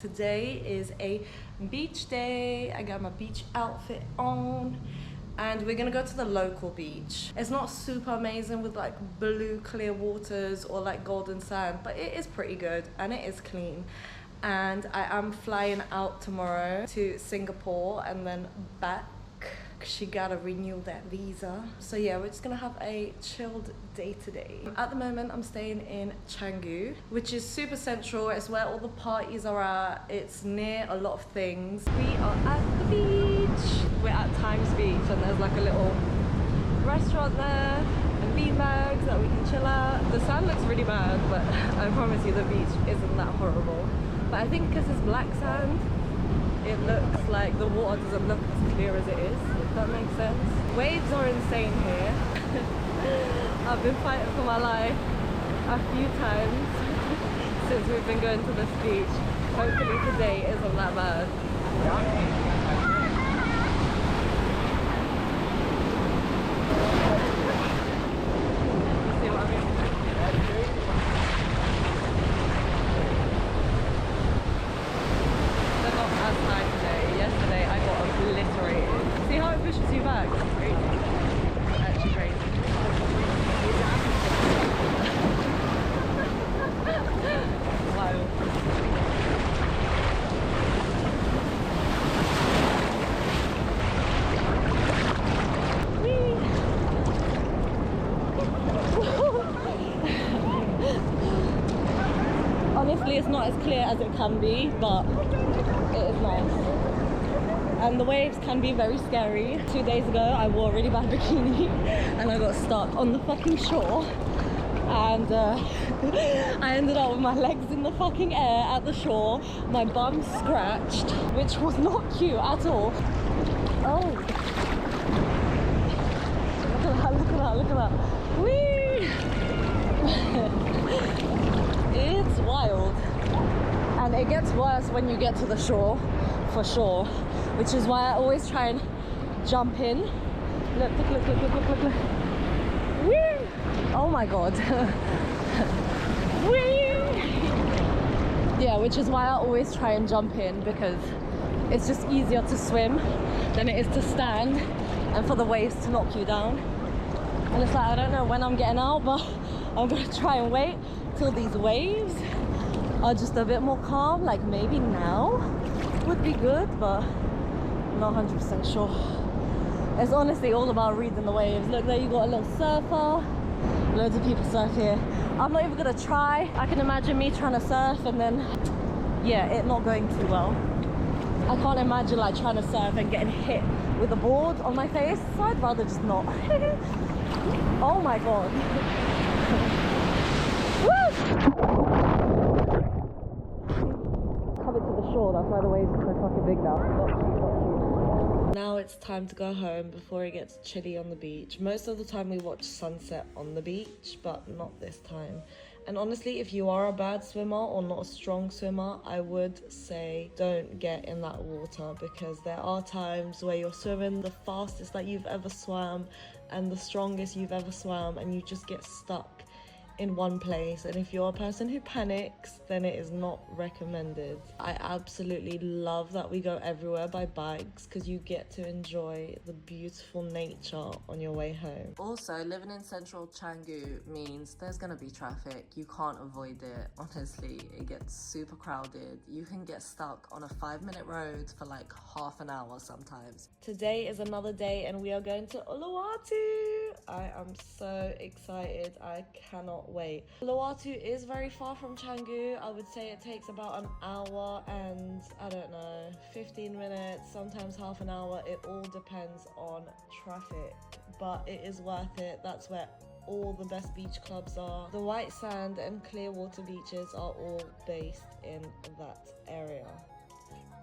Today is a beach day. I got my beach outfit on and we're gonna go to the local beach. It's not super amazing with like blue clear waters or like golden sand, but it is pretty good and it is clean. And I am flying out tomorrow to Singapore and then back. She gotta renew that visa. So yeah, we're just gonna have a chilled day today. At the moment I'm staying in Canggu, which is super central. It's where all the parties are at. It's near a lot of things. We are at the beach. We're at Times Beach and there's like a little restaurant there and beanbags that we can chill at. The sand looks really bad, but I promise you the beach isn't that horrible. But I think because it's black sand, it looks like the water doesn't look as clear as it is, if that makes sense. Waves are insane here. I've been fighting for my life a few times since we've been going to this beach. Hopefully today isn't that bad. Yesterday I got obliterated. See how it pushes you back? It's crazy. Actually crazy. Wow. Honestly, it's not as clear as it can be, but it is nice. And the waves can be very scary. 2 days ago I wore a really bad bikini and I got stuck on the fucking shore and I ended up with my legs in the fucking air at the shore, my bum scratched, which was not cute at all. Oh, look at that, look at that. Whee! It's wild. And it gets worse when you get to the shore, for sure. Which is why I always try and jump in. Look. Whee! Oh my god. Whee! Yeah, which is why I always try and jump in, because it's just easier to swim than it is to stand and for the waves to knock you down. And it's like, I don't know when I'm getting out, but I'm gonna try and wait till these waves are just a bit more calm. Like maybe now would be good, but not 100% sure. It's honestly all about reading the waves. Look, there you got a little surfer. Loads of people surf here. I'm not even gonna try. I can imagine me trying to surf and then, yeah, it not going too well. I can't imagine like trying to surf and getting hit with a board on my face, so I'd rather just not. Oh my god. Woo! Coming to the shore, that's why the waves are so fucking big now. Got you. Now it's time to go home before it gets chilly on the beach. Most of the time we watch sunset on the beach, but not this time. And honestly, if you are a bad swimmer or not a strong swimmer, I would say don't get in that water, because there are times where you're swimming the fastest that you've ever swam and the strongest you've ever swam, and you just get stuck in one place. And if you're a person who panics, then it is not recommended. I absolutely love that we go everywhere by bikes, because you get to enjoy the beautiful nature on your way home. Also, living in central Canggu means there's gonna be traffic. You can't avoid it. Honestly, it gets super crowded. You can get stuck on a 5-minute road for like half an hour sometimes. Today is another day and we are going to Uluwatu. I am so excited. I cannot wait. Uluwatu is very far from Canggu. I would say it takes about an hour and, I don't know, 15 minutes, sometimes half an hour. It all depends on traffic, but it is worth it. That's where all the best beach clubs are. The white sand and clear water beaches are all based in that area.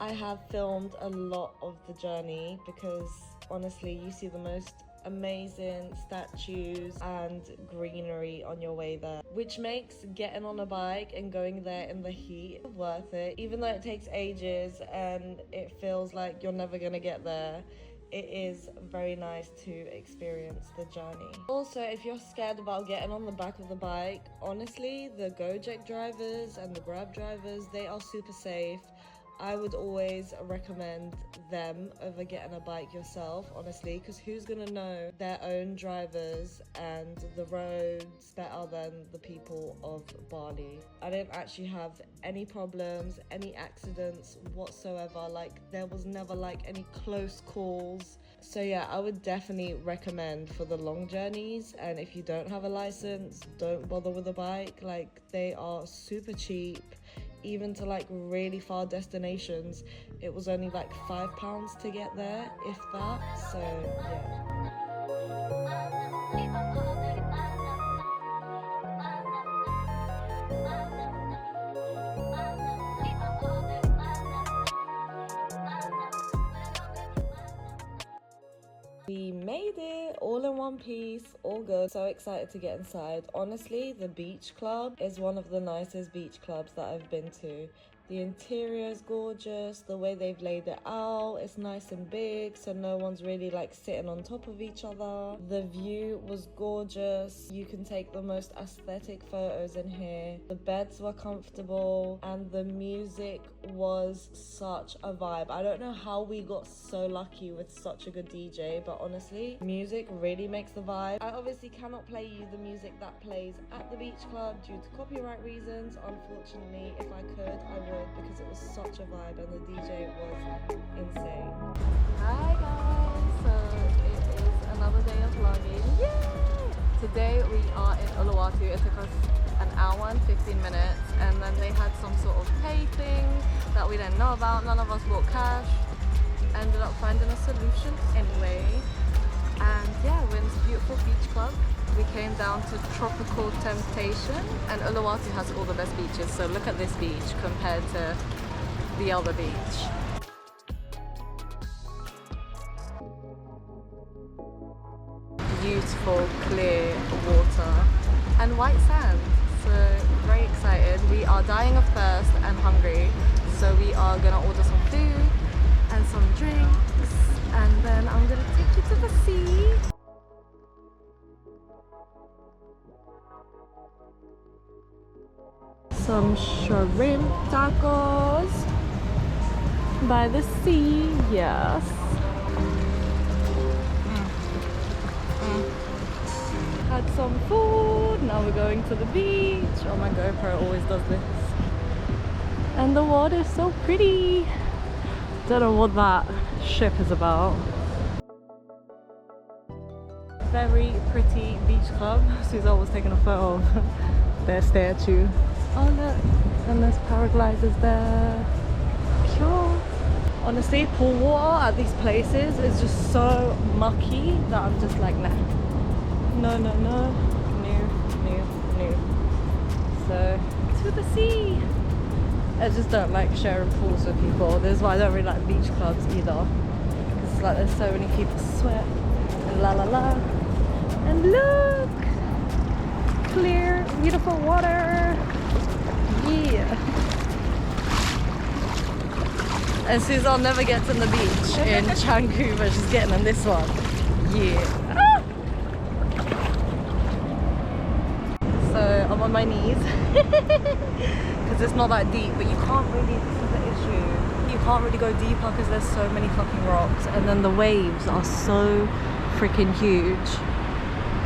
I have filmed a lot of the journey because honestly, you see the most amazing statues and greenery on your way there, which makes getting on a bike and going there in the heat worth it. Even though it takes ages and it feels like you're never gonna get there, it is very nice to experience the journey. Also, if you're scared about getting on the back of the bike, honestly, the Gojek drivers and the Grab drivers, they are super safe. I would always recommend them over getting a bike yourself, honestly, because who's gonna know their own drivers and the roads better than the people of Bali? I didn't actually have any problems, any accidents whatsoever. Like, there was never like any close calls. So yeah, I would definitely recommend for the long journeys. And if you don't have a license, don't bother with a bike. Like, they are super cheap. Even to like really far destinations, it was only like £5 to get there, if that. So yeah. We made it all in one piece, all good. So excited to get inside. Honestly, the beach club is one of the nicest beach clubs that I've been to. The interior is gorgeous, the way they've laid it out, it's nice and big, so no one's really like sitting on top of each other. The view was gorgeous. You can take the most aesthetic photos in here. The beds were comfortable and the music was such a vibe. I don't know how we got so lucky with such a good DJ, but honestly, music really makes the vibe. I obviously cannot play you the music that plays at the beach club due to copyright reasons. Unfortunately, if I could, I would, because it was such a vibe and the DJ was insane. Hi guys, so it is another day of vlogging. Yay! Today we are in Uluwatu. It took us an hour and 15 minutes, and then they had some sort of pay thing that we didn't know about. None of us brought cash. Ended up finding a solution anyway, and yeah, we're in this beautiful beach club. We came down to Tropical Temptation, and Uluwatu has all the best beaches, so look at this beach compared to the other beach. Beautiful clear water and white sand, so very excited. We are dying of thirst and hungry, so we are gonna order some food and some drinks, and then I'm gonna take you to the sea. Some shrimp tacos by the sea, yes. Had some food, now we're going to the beach. Oh, my GoPro always does this. And the water is so pretty. Don't know what that ship is about. Very pretty beach club. Suzelle was taking a photo of their statue. Oh look, and there's paragliders there. Pure. Honestly, pool water at these places is just so mucky that I'm just like, nah. No, no, no. No. So, to the sea. I just don't like sharing pools with people. This is why I don't really like beach clubs either. Because it's like there's so many people sweat and la la la. And look! Clear, beautiful water. Yeah. And Suzelle never gets on the beach in Canggu, but she's getting on this one. Yeah. Ah! So I'm on my knees because it's not that deep, but you can't really, this is the issue, you can't really go deeper because there's so many fucking rocks, and then the waves are so freaking huge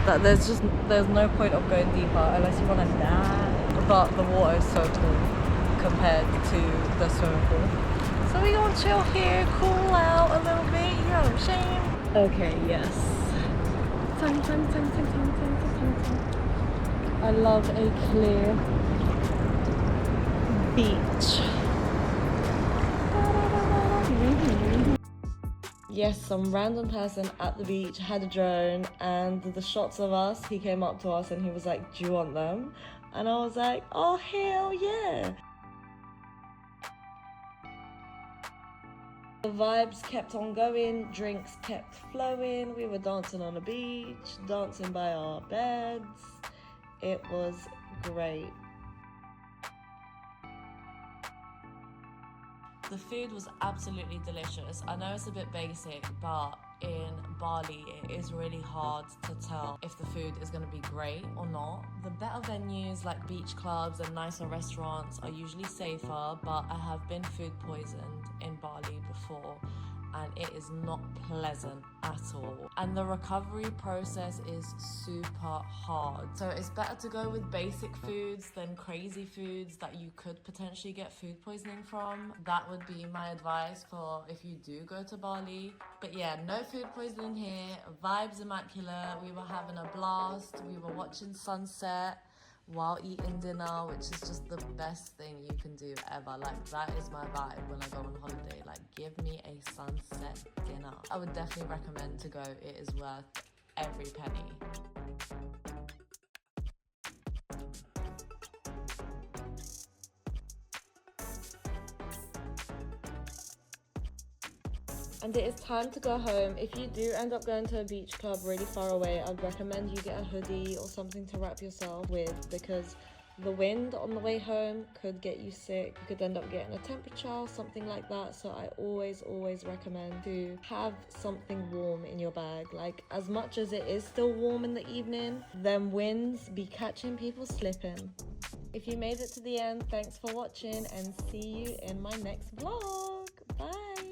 that there's no point of going deeper unless you want to die. But the water is so cool compared to the swimming pool. So we gonna chill here, cool out a little bit, you know what I'm saying? Okay, yes. Time. I love a clear beach. Yes, some random person at the beach had a drone, and the shots of us, he came up to us and he was like, do you want them? And I was like, oh hell yeah. The vibes kept on going, drinks kept flowing, we were dancing on the beach, dancing by our beds. It was great. The food was absolutely delicious. I know it's a bit basic, but in Bali, it is really hard to tell if the food is going to be great or not. The better venues like beach clubs and nicer restaurants are usually safer, but I have been food poisoned in Bali before, and it is not pleasant at all. And the recovery process is super hard. So it's better to go with basic foods than crazy foods that you could potentially get food poisoning from. That would be my advice for if you do go to Bali. But yeah, no food poisoning here. Vibes immaculate. We were having a blast. We were watching sunset while eating dinner, which is just the best thing you can do ever. Like, that is my vibe when I go on holiday. Like, give me a sunset dinner. I would definitely recommend to go. It is worth every penny. And it is time to go home. If you do end up going to a beach club really far away, I'd recommend you get a hoodie or something to wrap yourself with, because the wind on the way home could get you sick. You could end up getting a temperature or something like that. So I always recommend to have something warm in your bag. Like, as much as it is still warm in the evening, them winds be catching people slipping. If you made it to the end, thanks for watching, and see you in my next vlog. Bye.